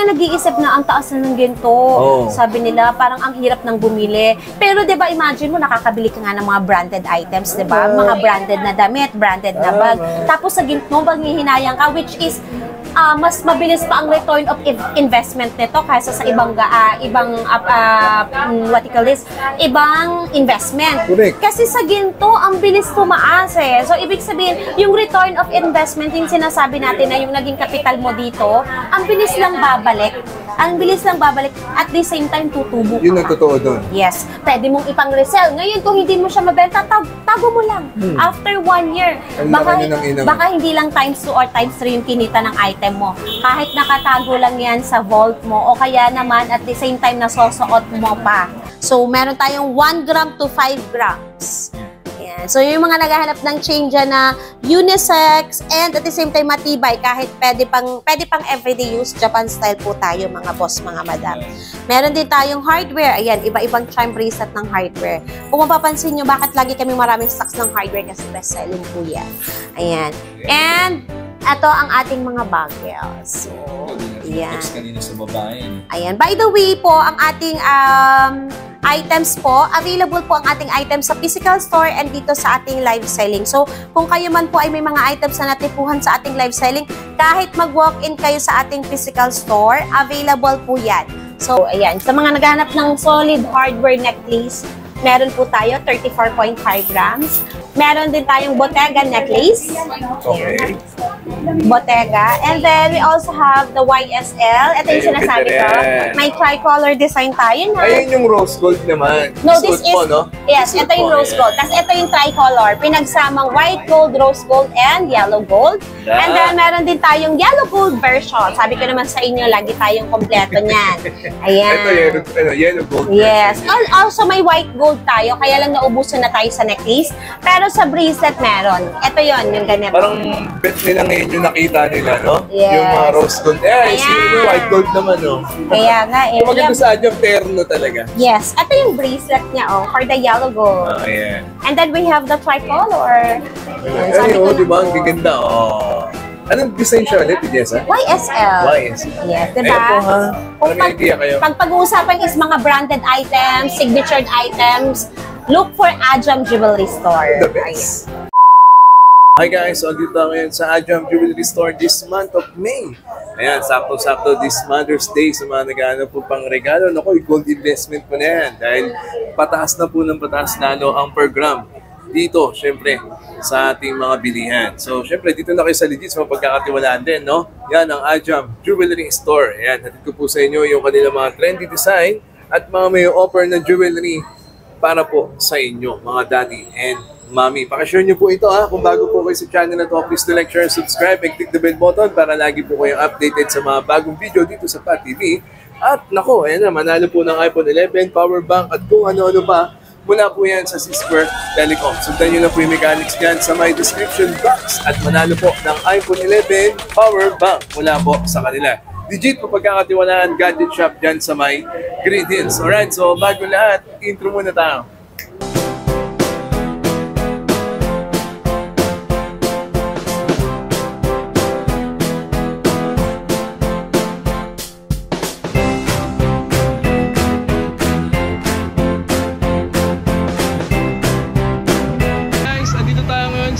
mga nag-iisip na ang taas na ng ginto. Sabi nila, parang ang hirap ng bumili. Pero 'di ba, imagine mo, nakakabili ka nga ng mga branded items, 'di ba? Mga branded na damit, branded na bag. Tapos sa ginto, maghihinayang ka, which is mas mabilis pa ang return of investment nito kaysa sa ibang what you call this, ibang investment. Correct. Kasi sa ginto, ang bilis tumaas eh. So, ibig sabihin, yung return of investment, yung sinasabi natin na yung naging capital mo dito, ang bilis lang babalik. Ang bilis lang babalik. At the same time, tutubo ka. Yun ang totoo doon. Yes. Pwede mong ipang-resell. Ngayon, kung hindi mo siya mabenta, tago mo lang. After 1 year, baka hindi lang times 2 or times 3 yung kinita ng item mo. Kahit nakatago lang yan sa vault mo, o kaya naman at the same time nasusuot mo pa. So, meron tayong 1 gram to 5 grams. Ayan. So, yung mga naghahanap ng chain dyan na unisex and at the same time matibay, kahit pwede pang everyday use, Japan style po tayo mga boss, mga madam. Meron din tayong hardware. Ayan, iba-ibang charm bracelet ng hardware. Kung mapapansin nyo, bakit lagi kami maraming stocks ng hardware? Kasi best selling po yan. Ayan. And ito ang ating mga bagels. So, ayan. Kanina sa babae. Ayan. By the way po, ang ating items po, available po ang ating items sa physical store and dito sa ating live selling. So, kung kayo man po ay may mga items na natipuhan sa ating live selling, kahit mag-walk-in kayo sa ating physical store, available po yan. So, ayan. Sa mga naghahanap ng solid hardware necklace, meron po tayo 34.5 grams. Meron din tayong Bottega necklace. Okay. Bottega. And then, we also have the YSL. Ito yung sinasabi ko. May tricolor design tayo na. Ayun yung rose gold naman. No, this is, po, no? yes, ito yung rose gold. Tapos ito yung tricolor. Pinagsamang white gold, rose gold, and yellow gold. And then, meron din tayong yellow gold version. Sabi ko naman sa inyo, lagi tayong kompleto niyan. Ayan. Ito, yellow gold. Yes. Also, may white gold tayo. Kaya lang naubusan na tayo sa necklace. Pero sa bracelet meron. Ito yon yung ganito. Parang bet nila ngayon yung nakita nila, no? Yes. Yung mga rose gold. Yung white gold naman, no? Kaya nga, Yung maganda sa adyang terno talaga. Yes. Ito yung bracelet niya, for the yellow gold. Oh, yeah. And then we have the tricolor. Di ba? Ang gaganda, Anong design siya ulit, Jessa? YSL. YSL. Yes, diba? Ayan po, ha? Kung May idea kayo. pag pag-uusapan is mga branded items, signatured items, look for Ajam Jewelry Store. The best. Hi guys, so dito ngayon sa Ajam Jewelry Store this month of May. Ayan, sakto-sakto this Mother's Day sa mga nag-ano po pang regalo. Naku, gold investment po na yan dahil pataas na po ng pataas lalo ang per gram dito, syempre, sa ating mga bilihan. So, syempre, dito na kayo sa legit sa mapagkakatiwalaan din, no? Yan ang Ajam Jewelry Store. Ayan, hatid ko po sa inyo yung kanilang mga trendy design at mga may offer na jewelry para po sa inyo, mga daddy and mommy. Pakishare nyo po ito, kung bago po kayo sa channel na to, please to like, share, subscribe, and click the bell button para lagi po kayong updated sa mga bagong video dito sa Pat TV. At nako, ayan na, manalo po ng iPhone 11, power bank, at kung ano-ano pa. Mula po yan sa C-Square Telecom. Sundan nyo na po yung mechanics dyan sa my description box at manalo po ng iPhone 11 power bank mula po sa kanila. Legit po pagkakatiwalaan gadget shop dyan sa my Green Hills. Alright, so bago lahat, intro muna tayo.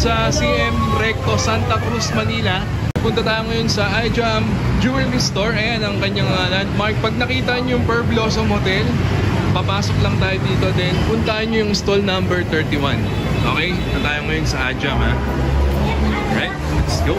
Sa CM Recto Santa Cruz, Manila. Punta tayo ngayon sa Ajam Jewelry Store. Ayan ang kanyang landmark. Pag nakita nyo yung Pearl Blossom Hotel, papasok lang tayo dito din. Puntahan nyo yung stall number 31. Okay? Punta tayo ngayon sa Ajam, Alright, let's go.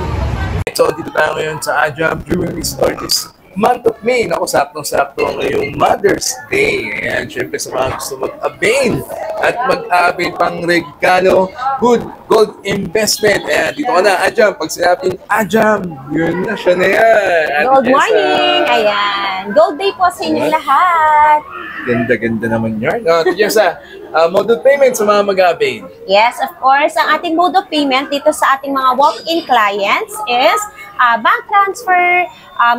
So dito tayo ngayon sa Ajam Jewelry Store this month of May. Naku, saktong-sakto ngayong Mother's Day. Ayan, syempre sa mga gusto mag-avail at mag-avail pang regalo, good gold investment. Ayan, dito ka na, Ajam. Pag sinabing Ajam, yun na, siya na yan. Good morning! Ayan. Gold day po sa inyong lahat. Ganda-ganda naman yan. Ate Jessa, mode of payment sa mga mag-avail. Yes, of course. Ang ating mode of payment dito sa ating mga walk-in clients is bank transfer,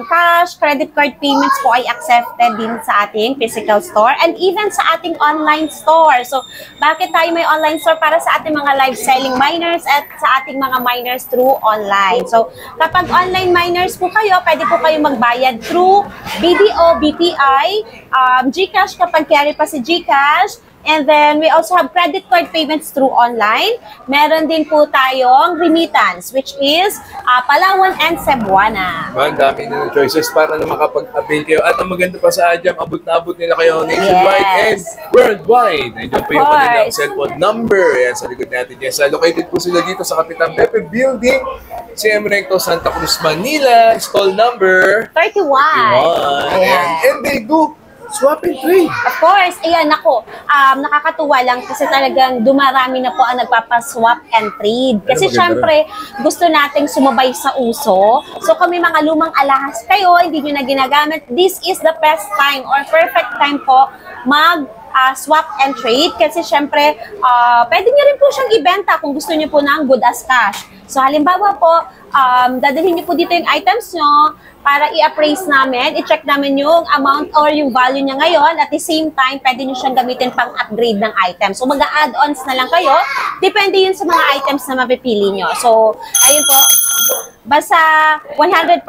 cash, credit card payments po ay accepted din sa ating physical store and even sa ating online store. So, bakit tayo may online store? Para sa ating mga live selling miners at sa ating mga miners through online. So, kapag online miners po kayo, pwede po kayo magbayad through BDO, BPI, GCash kapag carry pa si GCash. And then, we also have credit card payments through online. Meron din po tayong remittance, which is Palawan and Cebuana. Ang dami na ng choices para na makapag-avail kayo. At ang maganda pa sa Ajam, abot na abot nila kayo nationwide and worldwide. Nandiyan po yung kanilang cellphone number. Yan, sa likod natin. Yes, located po sila dito sa Kapitan Pepe Building, CM Recto, Santa Cruz, Manila. Stall number 31. Ayan. And they do swap and trade. Of course, ayan ako. Nakakatuwa lang kasi talagang dumarami na po ang nagpapaswap and trade. Kasi syempre, gusto nating sumabay sa uso. So kami mga lumang alahas kayo, hindi nyo na ginagamit, this is the best time or perfect time po swap and trade kasi syempre pwede nyo rin po siyang ibenta kung gusto nyo po ng good as cash. So halimbawa po, dadalhin nyo po dito yung items nyo para i-appraise namin, i-check namin yung amount or yung value niya ngayon. At the same time, pwede nyo siyang gamitin pang upgrade ng items. So mag-add-ons na lang kayo. Depende yun sa mga items na mapipili nyo. So, ayun po. Basta 100%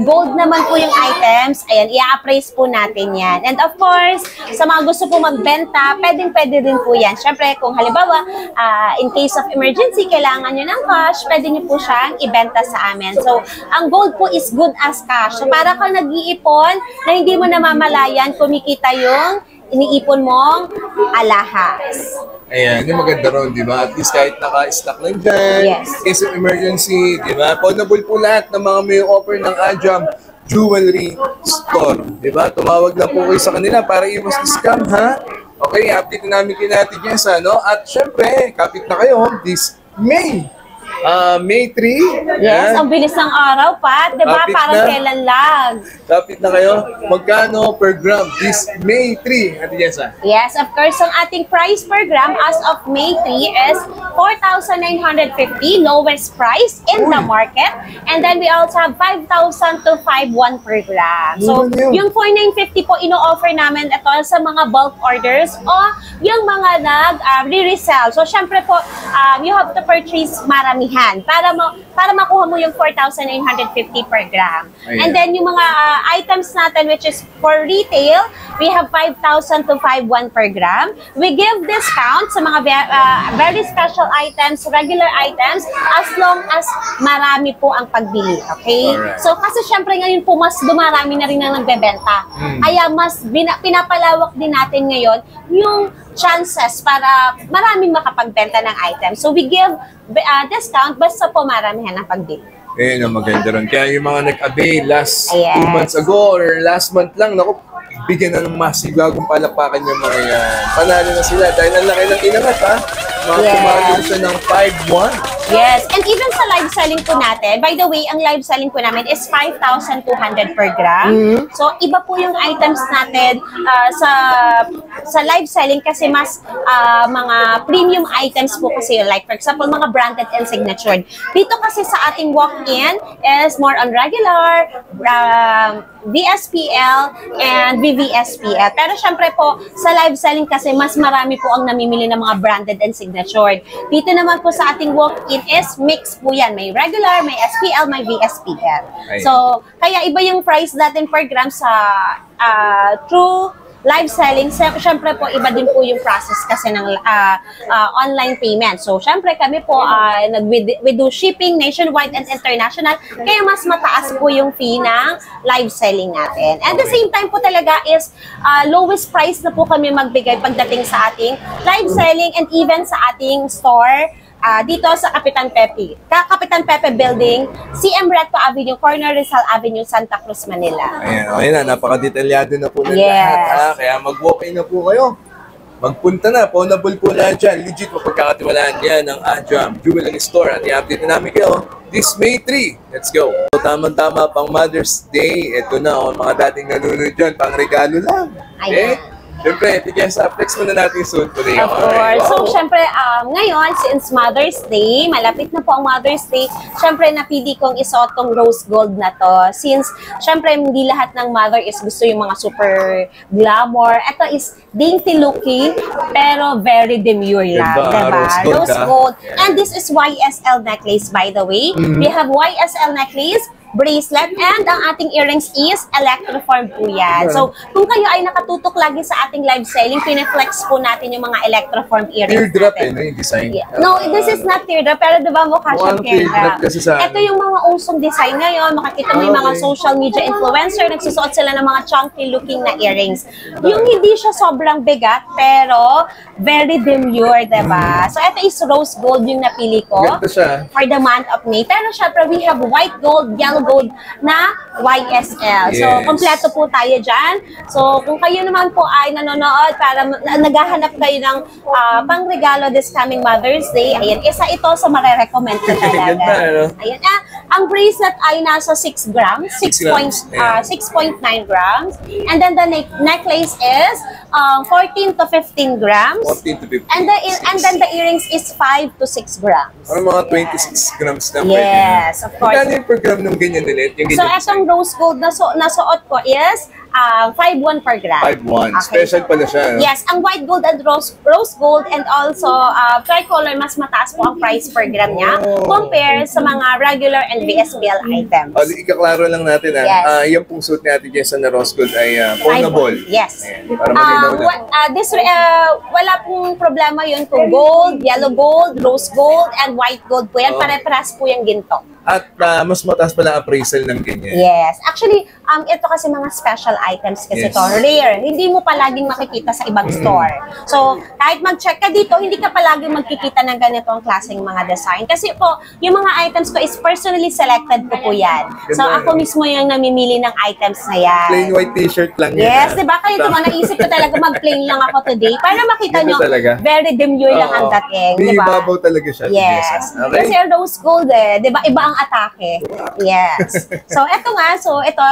gold naman po yung items. Ayan, i-appraise po natin yan. And of course, sa mga gusto po magbenta, pwede din po yan. Siyempre, kung halimbawa, in case of emergency, kailangan nyo ng cash, pwede nyo po siyang ibenta sa amin. So, ang gold po is good as cash. So, para kang nag-iipon na hindi mo namamalayan, kumikita yung iniipon mong alahas. Ayan, yung maganda ron, di ba? At least kahit naka-stock lang dyan, Yes. in case of emergency, di ba? Pawnable po lahat ng mga may offer ng Ajam Jewelry Store. Di ba? Tumawag na po kayo sa kanila para iwas scam, ha? Okay, update namin kinati dyan sa, no? At syempre, kapit na kayo this May. May 3. Yes, ang bilis ng araw, Pat. Diba? Kapit Parang na. kailan lang. Kapit na kayo. Magkano per gram this May 3? Ate Jessa? Yes, of course, ang ating price per gram as of May 3 is 4,950, lowest price in the market. And then we also have 5,000 to 5,1 per gram. So, yung 4,950 po, ino-offer namin ito sa mga bulk orders o yung mga nag-re-resell. So, syempre po, you have to purchase maramihan para makuha mo yung 4,950 per gram. Ayan. And then, yung mga items natin, which is for retail, we have 5,000 to 5,1 per gram. We give discount sa mga very special items, regular items, as long as marami po ang pagbili. Okay? Alright. So, kasi syempre ngayon po, mas dumarami na rin ang nagbebenta. Kaya mas pinapalawak din natin ngayon yung chances para maraming makapagbenta ng items. So, we give discount basta po maramihan ang pagbili. Ayun ang maganda ron. Kaya yung mga nag-avail last Yes. 2 months ago or last month lang, naku, bigyan na ng massive bagong palakpakan yung mga yan. Panalo na sila dahil ang laki ng inangat, ha? Mga tumalo siya ng 5,1. Yes, and even sa live selling po natin, by the way, ang live selling po namin is 5,200 per gram. So, iba po yung items natin sa live selling kasi mas mga premium items po kasi, like for example, mga branded and signatured. Dito kasi sa ating walk-in is more on regular, VSPL, and VVSPL. Pero syempre po, sa live selling kasi mas marami po ang namimili ng mga branded and signatured. Dito naman po sa ating walk-in is mix po yan. May regular, may SPL, may VSPL. Ay. So, kaya iba yung price natin per gram sa true live selling. Syempre po, iba din po yung process kasi ng online payment. So, syempre kami po, we do shipping nationwide and international. Kaya mas mataas po yung fee ng live selling natin. And the same time po talaga is lowest price na po kami magbigay pagdating sa ating live selling and even sa ating store dito sa Kapitan Pepe Building, CM Recto Avenue, corner Rizal Avenue, Santa Cruz, Manila. Ayan, okay na. Napaka-detalyado na po ng Yes. lahat, ha? Kaya mag-walk-in na po kayo. Magpunta na. Pawnable po na dyan. Legit mapagkakatiwalaan yan ng Ajam Jewelry Store. At i-update na namin kayo this May 3. Let's go. So, tamang-tama pang Mother's Day. Ito na, mga dating nanonood dyan. Pang regalo lang. Okay? Ayan. Siyempre, Tigesa, flex muna natin yung suit today. Of course. So, syempre, ngayon, since Mother's Day, malapit na po ang Mother's Day, syempre, napili kong isuot tong rose gold na to. Since, syempre, hindi lahat ng mother is gusto yung mga super glamour. Ito is dainty looking, pero very demure lang. Diba? Rose gold. And this is YSL necklace, by the way. We have YSL necklace, bracelet, and ang ating earrings is electroform po yan. So, kung kayo ay nakatutok lagi sa ating live selling, pineflex po natin yung mga electroform earrings Teardrop natin. yung design. Yeah. No, this is not teardrop, pero diba mukha siyang teardrop. Ito yung mga usong design ngayon. Makikita mo yung mga social media influencer, nagsusuot sila ng mga chunky looking na earrings. Yung hindi siya sobrang bigat, pero very demure, diba? So, ito is rose gold yung napili ko for the month of May. Pero syempre, we have white gold, yellow gold na YSL. So, kompleto po tayo dyan. So, kung kayo naman po ay nanonood para naghahanap kayo ng pangregalo this coming Mother's Day, ayan, isa ito sa marirecommend ko talaga. Ayan, ang bracelet ay nasa 6 grams, 6.9 grams. And then the necklace is 14 to 15 grams. 14 to 15. And then the earrings is 5 to 6 grams. Ano mga 26 grams na pwede. Yes, of course. Magkano yung per gram ng ganyan ulit? So, itong rose gold na nasuot ko is 5.1 per gram. 5.1. Okay. Special pala siya. Yes, ang white gold and rose gold and also tricolor, mas mataas po ang price per gram niya compare sa mga regular and VSBL items. Ikaklaro lang natin yung pong suit ni Ate Jessa na rose gold ay pawnable. Yes. Ayan, para malinaw na. Wala pong problema yun kung gold, yellow gold, rose gold, and white gold po yan. Pare-paras po yung ginto. At mas mataas pala ang appraisal ng ganyan. Yes. Actually, ito kasi mga special items kasi to. Rare. Hindi mo palaging makikita sa ibang store. So, kahit mag-check ka dito, hindi ka palaging magkikita ng ganito ang klaseng mga design. Kasi po, yung mga items ko is personally selected ko po yan. So, ako mismo yung namimili ng items na yan. Plain white t-shirt lang yan. Yes, diba? Kaya ito, naisip ko talaga mag-plain lang ako today para makita nyo, very demure lang ang dating. Diba? Ibabaw talaga siya. Yes. Okay. Kasi rose gold diba? Iba ang atake. Yes. So, ito nga. So, ito,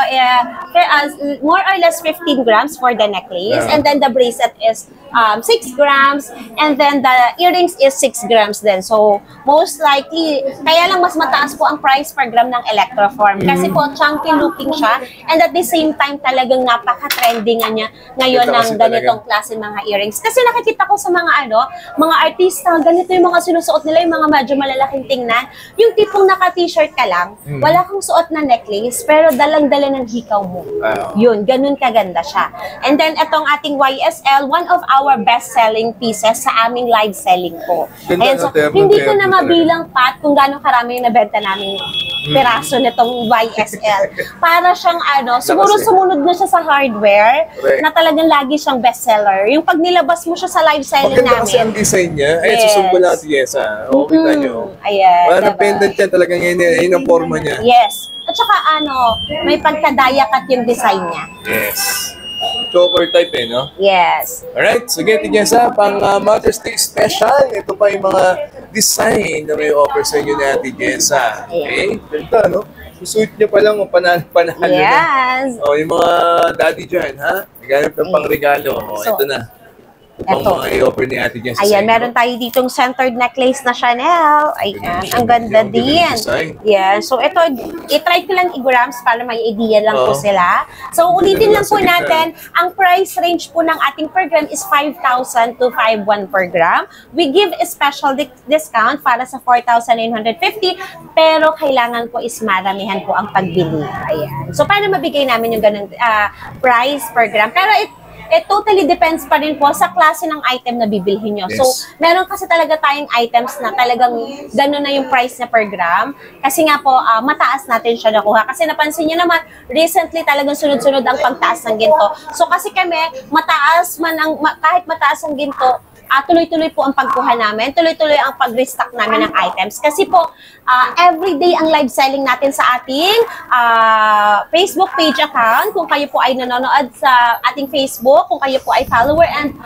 more or less 15 grams for the necklace. And then the bracelet is 6 grams. And then the earrings is 6 grams din. So, most likely, kaya lang mas mataas po ang price per gram ng electroform. Kasi po, chunky looking siya. And at the same time, talagang napaka-trending niya ngayon ng ganitong klase mga earrings. Kasi nakikita ko sa mga mga artista, ganito yung mga sinusuot nila, yung mga medyo malalaking tingnan. Yung tipong naka-t-shirt ka lang, wala kang suot na necklace, pero dalang-dala ng hikaw mo. Yun, ganun kaganda siya. And then, itong ating YSL, one of our best-selling pieces sa aming live selling po. And so, hindi ko na mabilang pat kung gano'ng karami yung nabenta namin piraso nitong YSL. Para siyang siguro sumunod na siya sa hardware na talagang lagi siyang bestseller. Yung pag nilabas mo siya sa live selling namin. Maganda kasi ang design niya. Ay, susumpo lang si Jessa. O, kita nyo. Ayan. Wala na pendant yan talaga ngayon. Yun ang forma niya. Yes. At saka may pagkadayakat yung design niya. Yes. Choker type no? Yes. Alright, so get Jessa, pang Mother's Day special. Ito pa yung mga design na may offer sa inyo ni Ate Jessa. Okay? Ganda, no? Susuit niya pa lang, panalo yes. na. O, yung mga daddy dyan, ha? Naganap ng pangregalo. O, ito na. Ito mga i-offer ni Ate Jessa. Ayan, meron tayo ditong centered necklace na Chanel. Ayan, ang ganda din. Yeah, so ito, i-try ko lang i-grams para may idea lang po sila. So, ulitin lang po natin, ang price range po ng ating per gram is 5,000 to 5,100 per gram. We give a special discount para sa 4,950, pero kailangan po is maramihan po ang pagbili. Ayan. So, paano mabigay namin yung ganun price per gram? Pero it totally depends pa rin po sa klase ng item na bibilhin nyo. Yes. So, meron kasi talaga tayong items na talagang gano'n na yung price na per gram. Kasi nga po, mataas natin siya nakuha. Kasi napansin nyo naman, recently talagang sunod-sunod ang pagtaas ng ginto. So, kasi kami, mataas man ang, kahit mataas ang ginto, tuloy-tuloy po ang pagkuha namin, tuloy-tuloy ang pag-restock namin ng items. Kasi po, everyday ang live selling natin sa ating Facebook page account. Kung kayo po ay nanonood sa ating Facebook, kung kayo po ay follower and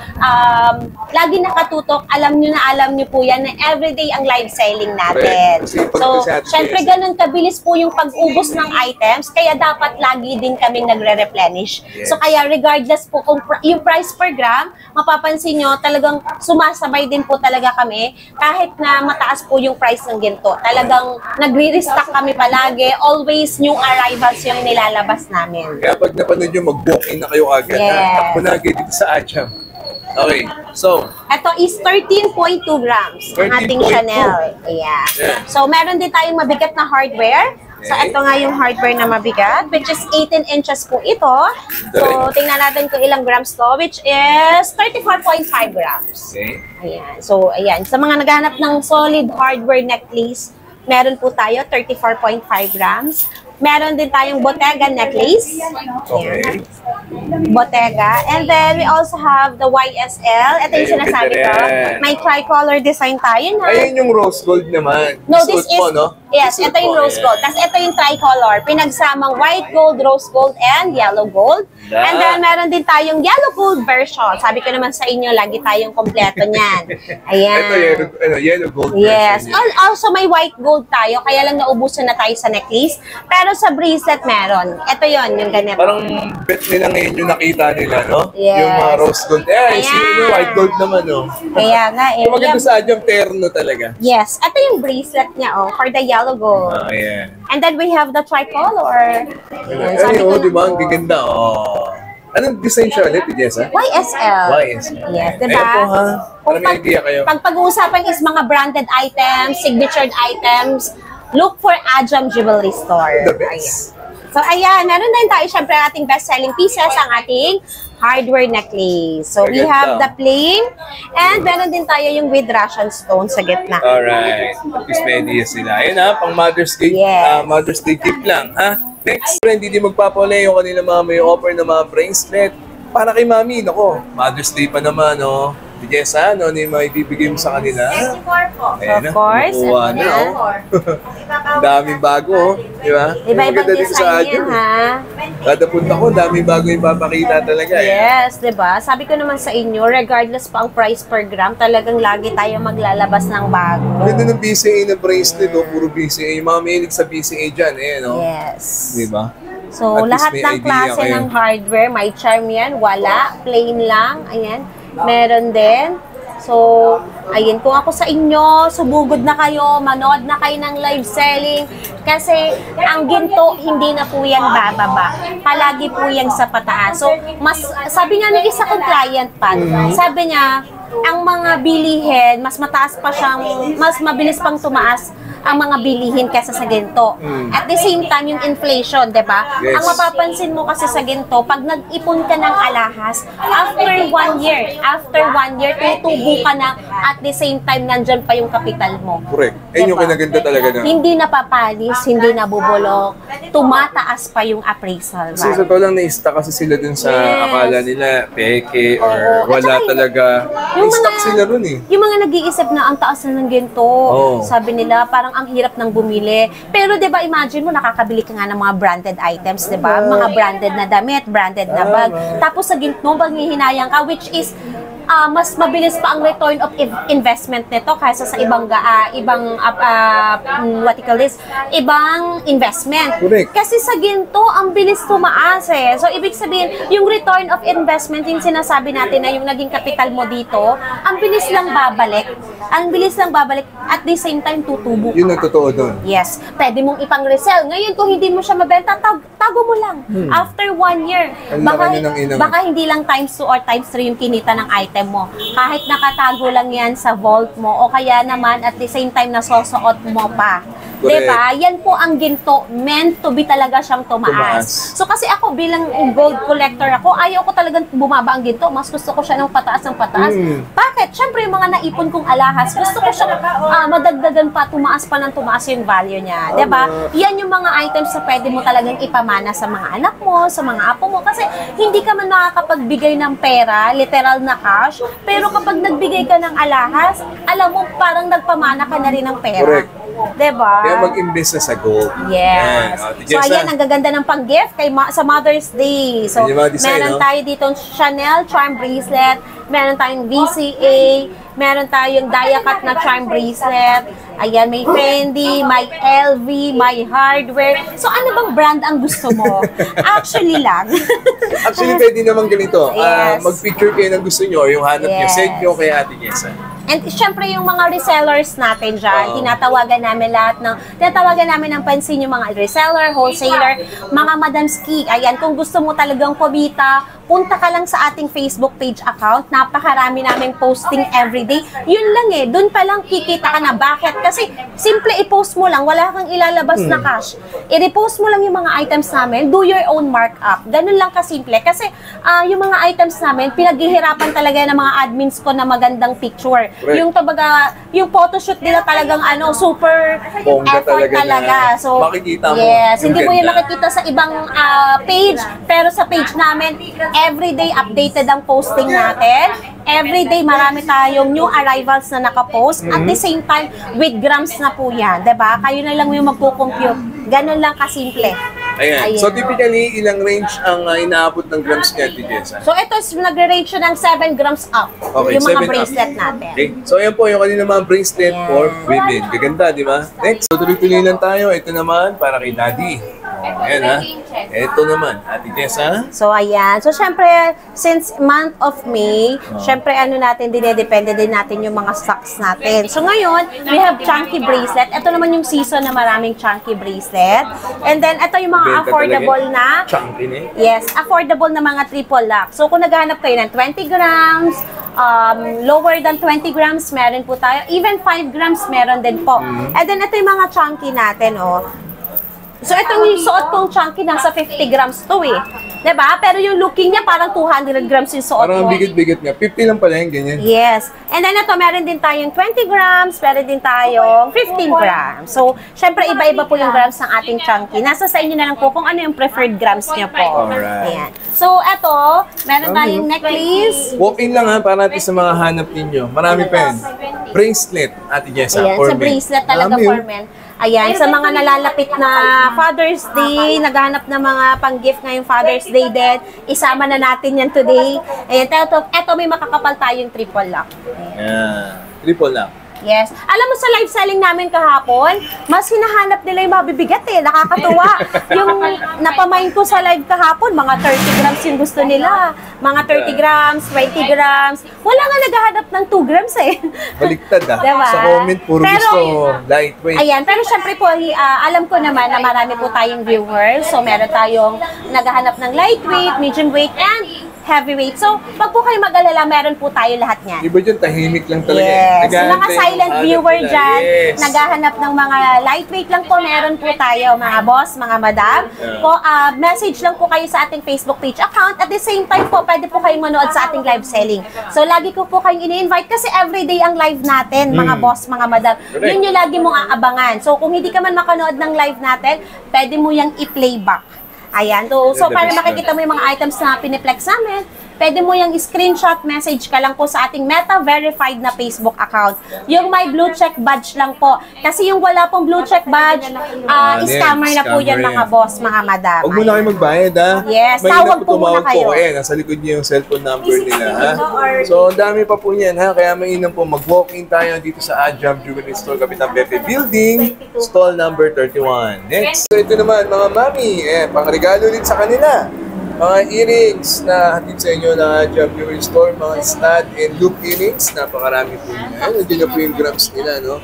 lagi nakatutok, alam nyo po yan na everyday ang live selling natin. So, syempre ganun kabilis po yung pag-ubos ng items, kaya dapat lagi din kaming nagre-replenish. So, kaya regardless po kung yung price per gram, mapapansin nyo, talagang sumasabay din po talaga kami kahit na mataas po yung price ng ginto. Talagang nagre-restock kami palagi. Always new arrivals yung nilalabas namin. Kaya pag napanood nyo, mag-book-in na kayo agad. Takbo na agad dito sa Ajam. Okay, so ito is 13.2 grams ang ating Chanel. Yeah. So, meron din tayong mabigat na hardware. So, ito nga yung hardware na mabigat, which is 18 inches po ito. So, tingnan natin kung ilang grams to, which is 34.5 grams. Okay. Ayan. So, ayan. Sa mga naghahanap ng solid hardware necklace, meron po tayo 34.5 grams. Meron din tayong Bottega necklace. Okay. Bottega. And then, we also have the YSL. Ito yung sinasabi ko. May tricolor design tayo na. Ayun yung rose gold naman. No, this is, mo, no? yes, ito yung rose gold. Tapos ito yung tricolor. Pinagsamang white gold, rose gold, and yellow gold. And then, meron din tayong yellow gold version. Sabi ko naman sa inyo, lagi tayong kompleto niyan. Ayan. Ito yellow gold yes. version. Also, may white gold tayo. Kaya lang naubusan na tayo sa necklace. Pero sa bracelet meron. Ito yon yung ganito. Parang bet nila ngayon yung nakita nila, no? Yes. Yung mga rose gold. Yung white gold naman, no? Kaya nga, Yung maganda sa Ajam, terno talaga. yes. Ito yung bracelet niya, for the yellow gold. Ayan. And then we have the tricolor. Ay, di ba? Ang gaganda, Anong design siya ulit, Jessa? YSL. YSL. Yes, diba? Ayan po, ha? Para may idea kayo. Pag pag-uusapan is mga branded items, signatured items, look for Ajam Jewelry Store. The best. Ayan. So, ayan. Meron din tayo, syempre, ating best-selling pieces, ang ating hardware necklace. So, we have the plain, and meron din tayo yung with Russian stone sa gitna. Alright. At least may idea sila. Ayun ha, pang Mother's Day, Yes. Mother's Day gift lang, ha? Next, hindi din magpapalay yung kanila mga may offer na mga bracelet. Para kay Mami, nako, Mother's Day pa naman, Jessa, ano yung may bibigay mo sa kanila? Of course. Kuha na, Ang daming bago, di ba? Iba-ibang design yan, ha? Kada punta ko, daming bago yung papakita talaga. Yes, di ba? Sabi ko naman sa inyo, regardless pa ang price per gram, talagang lagi tayo maglalabas ng bago. Ganda ng BCA na bracelet, puro BCA. Yung mga mahilig sa BCA dyan, Yes. Di ba? So, At least lahat may ng idea klase kayo. ng hardware, may charm yan, wala, plain lang, ayan. Meron din. So, ayun, kung ako sa inyo, subugod na kayo, manood na kayo ng live selling. Kasi, ang ginto, hindi na po yan bababa. Palagi po yan sa pataas. So, sabi nga ng isa kong client pa, sabi niya, ang mga bilihin, mas mataas pa siyang, mas mabilis pang tumaas ang mga bilihin kaysa sa ginto. At the same time, yung inflation, di ba? Yes. Ang mapapansin mo kasi sa ginto, pag nag-ipon ka ng alahas, after 1 year, tutubo ka na at the same time, nandyan pa yung kapital mo. Correct. Ayun yung kinaganda talaga na. Hindi napapalis, hindi nabubulok, tumataas pa yung appraisal. Kasi sa to lang na-stuck kasi sila dun sa akala nila peke or Oo. At wala saka talaga. Na-stuck sila ron Yung mga nag-iisip na ang taas na ng ginto, sabi nila, parang ang hirap ng bumili. Pero 'di ba, imagine mo nakakabili ka nga ng mga branded items, 'di ba? Mga branded na damit, branded na bag. Tapos sa ginto, panghihinayang ka, which is mas mabilis pa ang return of investment nito kaysa sa ibang what you call this, ibang investment. Correct. Kasi sa ginto, ang bilis tumaas eh. So, ibig sabihin, yung return of investment, yung sinasabi natin na yung naging capital mo dito, ang bilis lang babalik. Ang bilis lang babalik. At the same time, tutubo Yun ka ang pa. totoo doon. Yes. Pwede mong ipang-resell. Ngayon, kung hindi mo siya mabenta, tago mo lang. After 1 year. Ang laki ng inang. Baka hindi lang times 2 or times 3 yung kinita ng item mo. Kahit nakatago lang yan sa vault mo o kaya naman at the same time nasosuot mo pa. Diba? Yan po ang ginto, meant to be talaga siyang tumaas. So kasi ako bilang gold collector ako, ayaw ko talagang bumaba ang ginto. Mas gusto ko siya ng pataas ng pataas. Bakit? Siyempre yung mga naipon kong alahas, gusto ko siya madagdagan pa, tumaas pa ng tumaas yung value niya. Diba? Yan yung mga items na pwede mo talagang ipamana sa mga anak mo, sa mga apo mo. Kasi hindi ka man makakapagbigay ng pera, literal na cash, pero kapag nagbigay ka ng alahas, alam mo parang nagpamana ka na rin ng pera. Correct. Diba? Kaya mag-invest na sa gold. Yes. So, ayan, ang gaganda ng pang-gift sa Mother's Day. So, meron tayo dito Chanel charm bracelet, meron tayong VCA, meron tayong Diacut na charm bracelet. Ayan, may Fendi, may LV, may hardware. So, ano bang brand ang gusto mo? Actually lang. Actually, pwede naman ganito. Yes. Mag-picture kayo ng gusto nyo, yung hanap nyo, send nyo kay Ate Jessa. And syempre yung mga resellers natin dyan, tinatawagan namin ng pansin yung mga reseller, wholesaler, mga madamski. Ayan, kung gusto mo talagang kumita, punta ka lang sa ating Facebook page account. Napakarami naming posting everyday. Yun lang eh, dun pa lang kikita ka na. Bakit? Kasi simple i-post mo lang, wala kang ilalabas na cash. I-repost mo lang yung mga items namin, do your own markup. Ganun lang kasimple. Kasi yung mga items namin, pinaghihirapan talaga ng mga admins ko na magandang picture. Correct. Yung tabaga, yung photoshoot nila talagang super Bongga effort talaga. So, makikita mo. yes, hindi mo yung makikita sa ibang page, pero sa page namin, everyday updated ang posting natin. Everyday marami tayong new arrivals na nakapost. At the same time, with grams na po yan. Diba? Kayo na lang yung magkukompute. Ganun lang kasimple. Ayan. So typically, ilang range ang inaabot ng grams niya, Ate Jessa? So ito, nagre-range siya ng 7 grams up. Okay, yung mga 7 bracelet up. natin. Okay. So ayan po yung kanina mga bracelet for women. Gaganda, di ba? Next, so tuloy-tuloy lang tayo. Ito naman, para kay Daddy. Ayan ha. Ito naman, Ate Jessa. So ayan. So syempre, since month of May, syempre natin, dinedepende din natin yung mga stocks natin. So ngayon, we have chunky bracelet. Ito naman yung season na maraming chunky bracelet. And then, ito yung mga Benta affordable talaga. na. Chunky na eh. Yes, affordable na mga triple lock. So kung naghahanap kayo ng 20 grams, lower than 20 grams, meron po tayo. Even 5 grams, meron din po. And then, ito yung mga chunky natin, So, itong yung suot kong chunky, nasa 50 grams to eh. Diba? Pero yung looking niya, parang 200 grams yung suot Parang mo. bigat-bigat nga. 50 lang pala yung ganyan. Yes. And then ito, meron din tayong 20 grams, meron din tayong 15 grams. So, syempre, iba-iba po yung grams ng ating chunky. Nasa sa inyo na lang po kung ano yung preferred grams niyo po. Alright. Ayan. So, ito, meron tayong necklace. Walk-in lang ha, para natin sa mga hanap ninyo. Marami pa yun. Bracelet, Ate Jessa, Ayan, for sa men. bracelet talaga Marami, for men. Ayan, sa mga nalalapit na Father's Day, naghahanap ng mga pang-gift ngayong Father's Day din, isama na natin yan today. Ayan, eto may makakapal tayong triple lock. Ayan. Triple lang. Yes. Alam mo sa live selling namin kahapon, mas hinahanap nila yung mabibigat eh. Nakakatuwa. Yung napamain ko sa live kahapon, mga 30 grams yung gusto nila. Mga 30 grams, 20 grams. Wala nga naghahanap ng 2 grams eh. Baliktad ah. Diba? Sa comment, puro gusto lightweight. Ayan, pero syempre po, alam ko naman na marami po tayong viewers. So, meron tayong naghahanap ng lightweight, medium weight, and heavyweight. So, pag po kayo mag-alala, meron po tayo lahat niyan. Iba dyan, tahimik lang talaga. Yes. Yung mga Naghahanap silent yung viewer hanap nila. dyan, Yes. naghahanap ng mga lightweight lang po, meron po tayo, mga boss, mga madam. Yeah. Po, message lang po kayo sa ating Facebook page account. At the same time po, pwede po kayong manood sa ating live selling. So, lagi ko po kayong ini-invite kasi everyday ang live natin, mga boss, mga madam. Correct. Yun yung lagi mong aabangan. So, kung hindi ka man makanood ng live natin, pwede mo yung i-playback. Ayan. So para makikita mo yung mga items na piniplex namin, pwede mo yung screenshot message ka lang po sa ating Meta verified na Facebook account. Yung may blue check badge lang po. Kasi yung wala pong blue check badge, scammer na po yan mga boss, mga madam. Huwag muna kayo magbayad ha. Yes, May tawag po tumawag muna kayo. Po. Ayan, nasa likod niyo yung cellphone number nila ha. So, ang dami pa po niyan ha. Kaya mainam po mag-walk-in tayo dito sa Adjump Jewelry Store, Kapitan Pepe Building, stall number 31. Next, so ito naman mga mami, pang-regalo ulit sa kanila. Mga earrings na hatid sa inyo na Adjump Jewelry Store, mga stud and loop earrings, napakarami po niya. Ayun, nandiyan na po yung grams nila, no?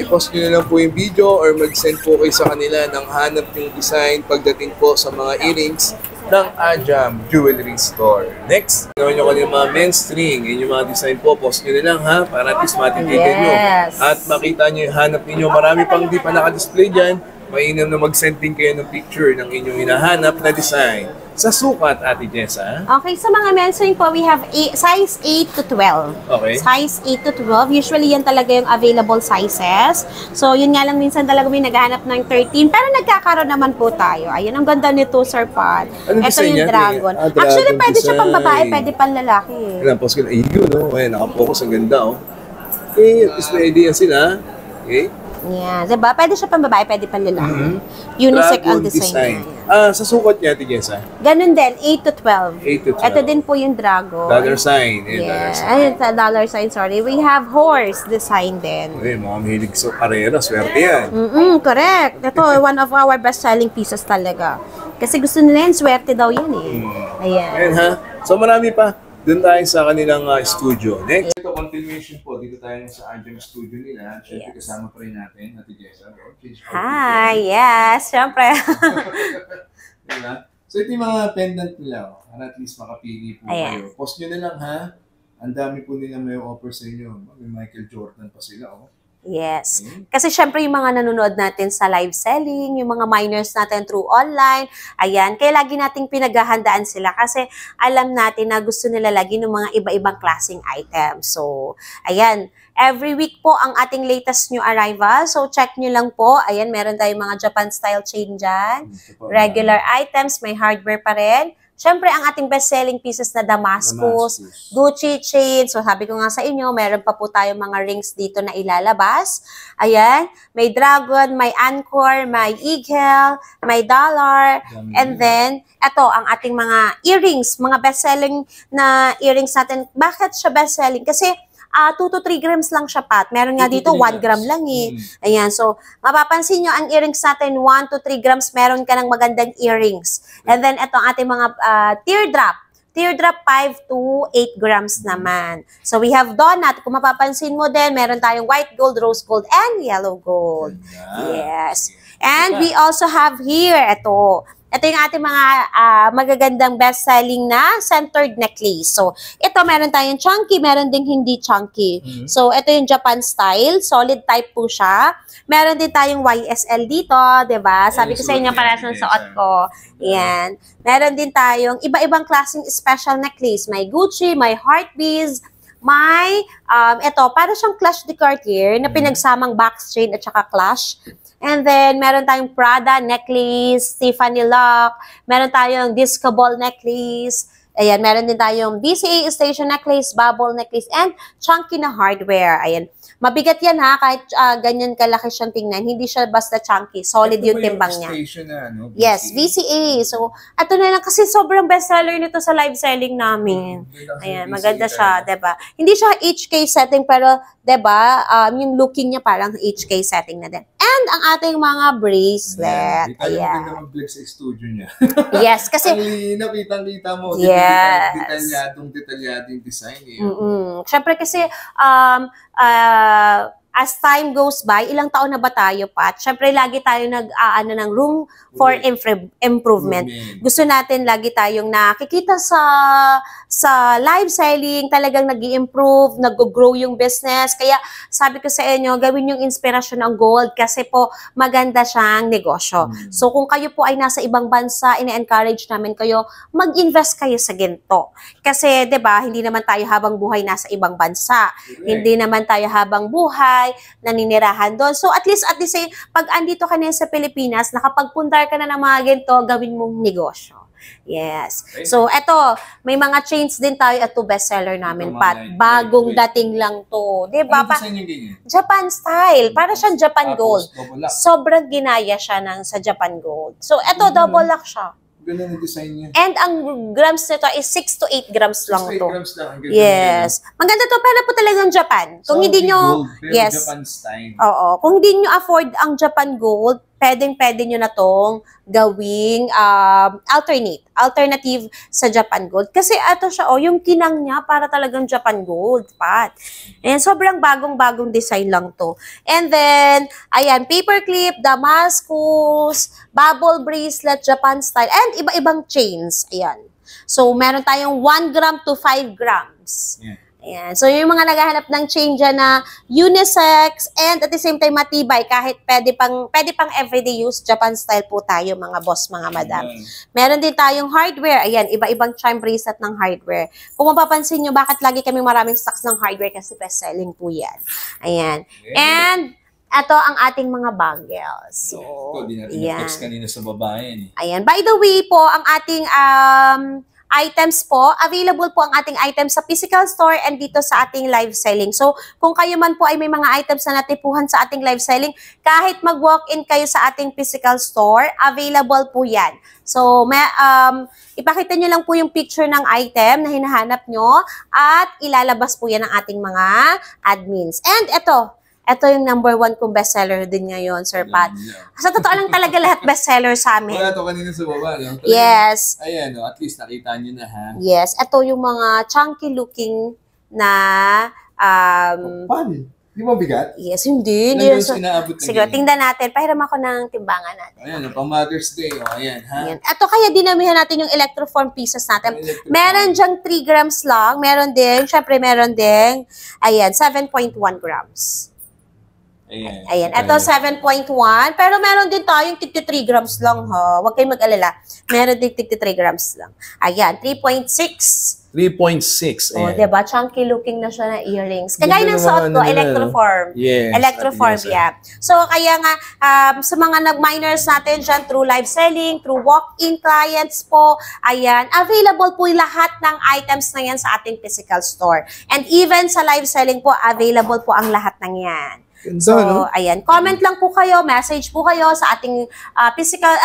I-post nyo na lang po yung video or mag-send po kayo sa kanila ng hanap yung design pagdating po sa mga earrings. ng Ajam Jewelry Store. Next, gawin nyo kanina mga men's string. Yun yung mga design po. Post nyo na lang ha, para at least matitigan nyo. At makita nyo yung hanap ninyo. Marami pang di pa nakadisplay dyan. Mainam na mag-send din kayo ng picture ng inyong hinahanap na design sa sukat, Ate Jessa. Okay, sa mga men's string po, we have size 8 to 12. Okay. Size 8 to 12. Usually, yan talaga yung available sizes. So, yun nga lang minsan talaga may naghahanap ng 13. Pero nagkakaroon naman po tayo. Ayun, ang ganda nito, Sir Pat. Anong Ito design yung yan? dragon. Dragon Actually, pwede siya design. pang babae, pwede pang lalaki. Kailan, post ko na. Ayun, no? Ayan, nakapokus. Ang ganda, oh. Okay, at least may idea sila. Okay. Yeah, diba? Pwede siya pang babae, pwede pang lalaki. Unisex ang design. Sa sukat niya, Ate Jessa? Ganun din, 8 to 12. 8 to 12. Ito din po yung dragon. Dollar sign. Dollar Yeah, sign. ayun, dollar sign, sorry. We have horse design din. Okay, mga mahilig sa karera. Swerte yan. Correct. Ito, one of our best-selling pieces talaga. Kasi gusto nila yan, swerte daw yan eh. Ayan. Ayan ha. So marami pa. Doon tayo sa kanilang studio. Next, ito continuation po. Dito tayo sa Ajam studio nila. Siyempre kasama pa rin natin, Ate Jessa. Hi, yes, syempre. Diba? So ito yung mga pendant nila. Para at least makapili po Ayan. kayo. Post nyo na lang ha. Ang dami po nila may offer sa inyo. May Michael Jordan pa sila. Oh. Yes. Kasi syempre yung mga nanonood natin sa live selling, yung mga miners natin through online, ayan, kaya lagi nating pinaghahandaan sila kasi alam natin na gusto nila lagi ng mga iba-ibang klaseng items. So, ayan, every week po ang ating latest new arrival. So, check nyo lang po. Ayan, meron tayong mga Japan style chain dyan. Regular items, may hardware pa rin. Siyempre, ang ating best-selling pieces na Damascus, Gucci chain. So, sabi ko nga sa inyo, meron pa po tayong mga rings dito na ilalabas. Ayan, may dragon, may anchor, may eagle, may dollar. And then, ito, ang ating mga earrings, mga best-selling na earrings natin. Bakit siya best-selling? Kasi, 2 to 3 grams lang siya, Pat. Meron nga dito, 1 gram lang eh. Ayan, so, mapapansin nyo, ang earrings natin, 1 to 3 grams, meron ka ng magandang earrings. And then, ito ang ating mga teardrop. Teardrop, 5 to 8 grams naman. So, we have donut. Kung mapapansin mo din, meron tayong white gold, rose gold, and yellow gold. Yes. And we also have here, ito yung ating mga magagandang best-selling na centered necklace. So, ito meron tayong chunky, meron ding hindi chunky. So, ito yung Japan style, solid type po siya. Meron din tayong YSL dito, 'di ba? Sabi ko sa inyo para sa suot ko. Yan. Meron din tayong iba-ibang klaseng special necklace. May Gucci, may heart beads, may ito para siyang Clash de Cartier na pinagsamang box chain at saka clash. And then, meron tayong Prada necklace, Tiffany lock, meron tayong disco ball necklace, ayan, meron din tayong BCA station necklace, bubble necklace, and chunky na hardware. Ayan. Mabigat yan ha, kahit ganyan kalaki siyang tingnan. Hindi siya basta chunky. Solid yung timbang niya. No? Yes, VCA. So, ito na lang kasi sobrang bestseller nito sa live selling namin. Ayan, maganda siya, 'di ba? Hindi siya HK setting pero 'di ba, yung looking niya parang HK setting na din. And ang ating mga bracelet. Ayan. Ayan. Mag-vlog sa studio niya. Yes, kasi ang linaw, kitang-kita mo. Yes. Detalyadong design. Siyempre kasi as time goes by, ilang taon na ba tayo, Pat? Siyempre, lagi tayo nag-aano ng room for improvement. Gusto natin lagi tayong nakikita sa live selling, talagang nag-i-improve, nag-grow yung business. Kaya sabi ko sa inyo, gawin yung inspirasyon ng gold kasi po maganda siyang negosyo. So kung kayo po ay nasa ibang bansa, ina-encourage namin kayo, mag-invest kayo sa ginto. Kasi 'di ba, hindi naman tayo habang buhay nasa ibang bansa. Hindi naman tayo habang buhay naninirahan doon. So at least pag andito ka na sa Pilipinas, nakapagpundar ka na ng mga ginto, gawin mong negosyo. Yes. So, eto, may mga chains din tayo at bestseller namin, Pat. Bagong dating lang to. Diba? Japan style. Para siyang Japan gold. Sobrang ginaya siya sa Japan gold. So, eto, double lock siya. Ganda ng design niya. And ang grams nito is 6 to 8 grams lang 6 to 8 to. grams lang. Yes. Maganda to, pero po talagang Japan. Kung hindi nyo, yes. Japan style. Oo. Kung hindi nyo afford ang Japan gold, pwedeng-pwede nyo na tong gawing alternate alternative sa Japan Gold. Kasi ito siya, yung kinang niya para talagang Japan Gold, Pat. And sobrang bagong-bagong design lang to. And then, ayan, paperclip, Damascus, bubble bracelet, Japan style, and iba-ibang chains. Ayan. So, meron tayong 1 gram to 5 grams. Yeah. Ayan. So, yung mga naghahanap ng chain dyan na unisex and at the same time matibay, kahit pwede pang everyday use, Japan style po tayo mga boss, mga madam. Meron din tayong hardware. Ayan, iba-ibang charm bracelet ng hardware. Kung mapapansin nyo, bakit lagi kaming maraming stocks ng hardware? Kasi best-selling po yan. Ayan. And, ito ang ating mga bangles. So, di natin na-flex kanina sa babae. Ayan. By the way po, ang ating items po, available po ang ating items sa physical store and dito sa ating live selling. So, kung kayo man po ay may mga items na natipuhan sa ating live selling, kahit mag-walk-in kayo sa ating physical store, available po yan. So, ipakita nyo lang po yung picture ng item na hinahanap nyo at ilalabas po yan ng ating mga admins. And ito yung number 1 kong bestseller din ngayon, Sir Pat. Sa totoo lang talaga lahat bestseller sa amin. Wala ito kanina sa baba, no? Yes. Ayan, at least nakita nyo na, ha? Yes. Ito yung mga chunky looking na... Paano? Hindi mo bigat? Yes, hindi. Sige, tingnan natin. Pahiram ako ng timbangan natin. Ayan, pang Mother's Day. Ayan, ha? Ayan. Ito kaya dinamihan natin yung electroform pieces natin. Meron dyang 3 grams lang. Meron din, syempre meron din, ayan, 7.1 grams. Ayan. Ito, 7.1. Pero meron din tayong 53 grams lang, ha? Huwag kayong mag-alala. Meron din 53 grams lang. Ayan, 3.6. 3.6. Oh, diba? Chunky looking na siya na earrings. Kagaya ng suot ko, electroform. Yes. Electroform, yeah. So, kaya nga, sa mga nag-miners natin dyan, through live selling, through walk-in clients po, ayan, available po lahat ng items na yan sa ating physical store. And even sa live selling po, available po ang lahat ng yan. So, ayan, comment lang po kayo, message po kayo sa ating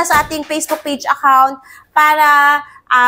sa ating Facebook page account para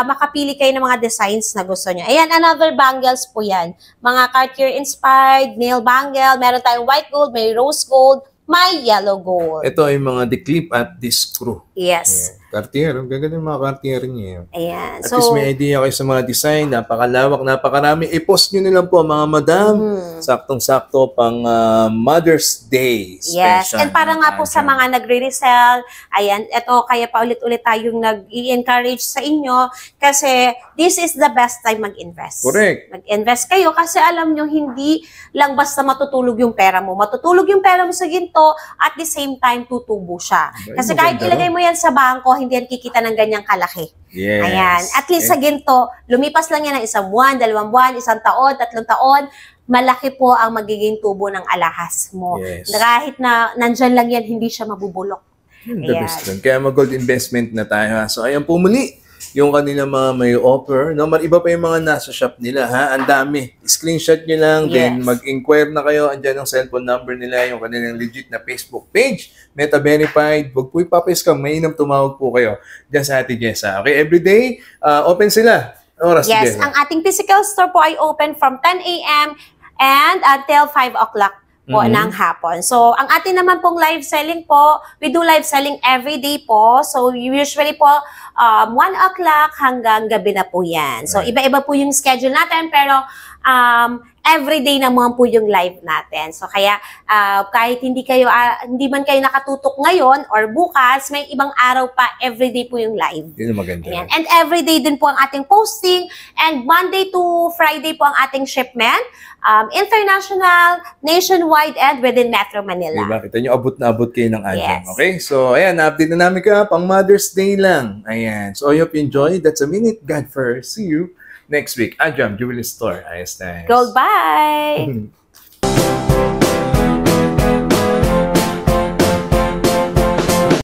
makapili kayo ng mga designs na gusto nyo. Ayan, another bangles po yan. Mga Cartier-inspired nail bangle. Meron tayong white gold, may rose gold, may yellow gold. Ito ay mga declip at discrew. Yes. Yeah. Cartier, ang gaganda yung mga Cartier niya. Ayan. At least may idea kayo sa mga design, napakalawak, napakarami. I-post nyo nilang po mga madam. Saktong-sakto pang Mother's Day special. Yes, and para nga po sa mga nagre-resell, ayan, ito kaya pa ulit-ulit tayong nag-i-encourage sa inyo kasi this is the best time mag-invest. Correct. Mag-invest kayo kasi alam nyo, hindi lang basta matutulog yung pera mo. Matutulog yung pera mo sa ginto at the same time tutubo siya. Kasi kahit ilagay mo yan sa bangko, hindi yan kikita ng ganyang kalaki. Yes. Ayan. At least sa ginto, lumipas lang yan ng 1 buwan, 2 buwan, 1 taon, 3 taon, malaki po ang magiging tubo ng alahas mo. Yes. Kahit na nandyan lang yan, hindi siya mabubulok. The best dun. Kaya mag-gold investment na tayo. So, ayan po muli yung kanilang mga may offer. No? Iba pa yung mga nasa shop nila. Ha? Ang dami. Screenshot nyo lang. Yes. Then mag-inquire na kayo. Andyan ang cellphone number nila. Yung kanilang legit na Facebook page. Meta verified. Huwag po ipapaiskam. Mainam tumawag po kayo dyan sa Ate Jessa. Okay? Everyday, open sila. Oras yes. Ang ating physical store po ay open from 10 a.m. and until 5 o'clock po ng hapon. So, ang atin naman pong live selling po, we do live selling every day po. So, usually po, 1 o'clock hanggang gabi na po yan. So, iba-iba po yung schedule natin, pero everyday naman po yung live natin. So, kaya kahit hindi man kayo nakatutok ngayon or bukas, may ibang araw pa, everyday po yung live. Yun ang maganda. Ayan. And everyday din po ang ating posting, and Monday to Friday po ang ating shipment. International, nationwide, and within Metro Manila. Diba? Kita nyo, abot na abot kayo ng Ajam. Yes. Okay? So, ayan, na-update na namin ka. Pang Mother's Day lang. Ayan. So, I hope you enjoy. That's a minute. God first. See you next week. Ajam Jewelry Store. Ayos na. Gold, bye!